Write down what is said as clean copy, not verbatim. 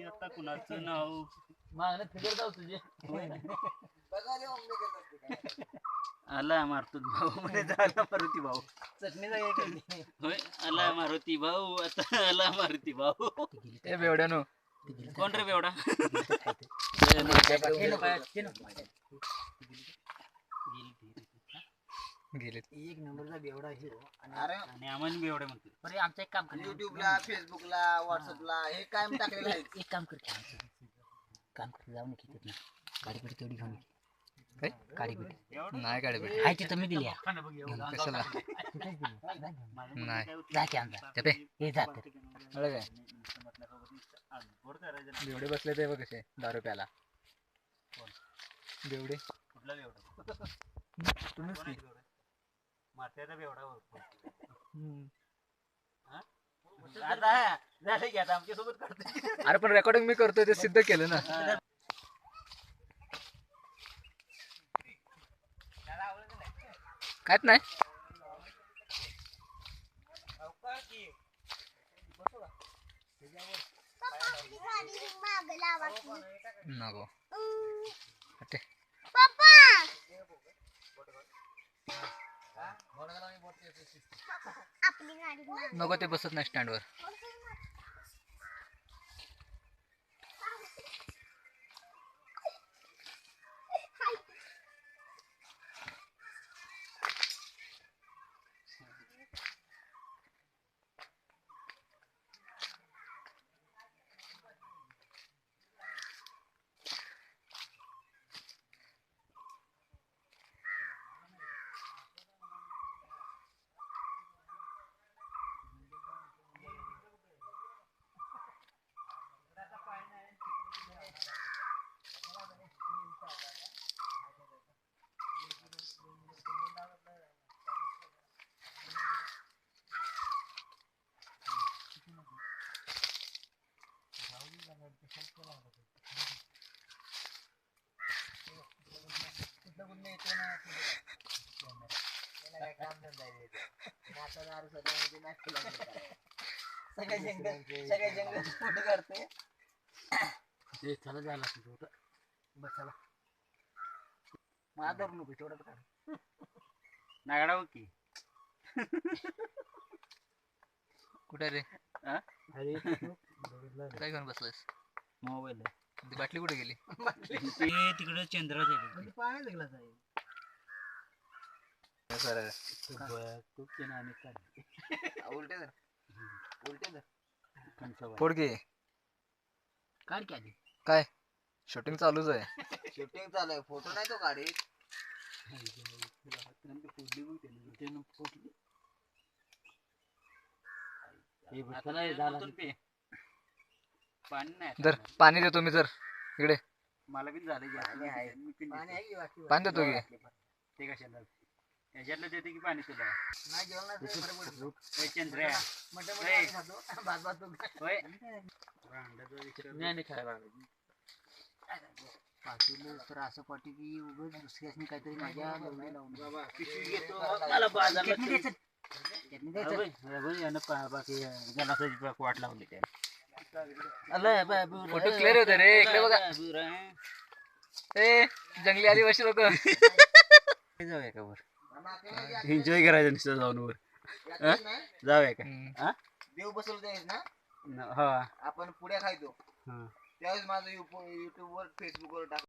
आता कुणाचं नाव मागणं फिगर जाऊ तुझे आला मारुती भाऊ म्हणे झाला मारुती भाऊ चटणी जागे होय आला मारुती भाऊ आता आला मारुती भाऊ ए बेवड्यानो कोण रे बेवडा गेले एक नंबरचा बेवडा हिरो आणि आम्हाला बेवडा म्हणतो बरे आमचं एक काम कर युट्यूबला फेसबुकला व्हॉट्सअपला हे कायम टाकलेलं आहे एक काम कर काम कर जाऊन किती ना गाडी पेटी तेवढी घेऊन काय गाडी पेटी नाही गाडी भेट आहे तिथं मी दिली कशाला नाही जा की आमचा ते हे जात काय बेवडे बसले ते बघ कसे दारू प्याला बेवडे कुठला बेवडा तुम्हीच की माथ्याचा बेवडा आता झालं की आता आमच्या सोबत करतो अरे पण रेकॉर्डिंग मी करतोय ते सिद्ध केलं ना काहीच नाही नको हटे. नको ते बसत नाही स्टँडवर सगळ्या जंगल फोटो काढते चला झाला बस चला माझा नको तेवढं काढ नागडा की कुठे रे अरे काय घेऊन बसलायस मोबाईल ती बाटली कुठे गेली तिकडे चंद्राच आहे पाण्यात लागला उलटे धर उलटे धर फोड घे काढ की आधी काय शूटिंग चालूच आहे शूटिंग चालू आहे फोटो नाही तो काढीत पाणी नाही जर पाणी देतो मी जर इकडे मला बी झालं पाणी आहे. पाणी आहे की बाकी पाणी देतो की ते कशाला याच्यातलं देते की पाणी तुला नाही जेवण नाही तर बरं पडतं. होय चंद्रया मटण होय. मटण खातो भात भात तो होय पाटील तर असं पाटी की उगाच दुसऱ्यासनी काहीतरी माझ्या लावून लावून पिशवी घेतो मला बाजारला चटणी द्यायचं चटणी द्यायचं बाकी जलासाची वाट लावली त्या फोटो क्लिअर होते रे इकडे बघा ए जंगली आदिवासी लोक जाऊया का वर एन्जॉय करायचं नुसतं जाऊन वर जाऊया का देव बसवलं त्यावेळेस ना हा आपण पुढे खायचो हा त्यावेळेस माझं युट्यूब वर फेसबुक वर टाक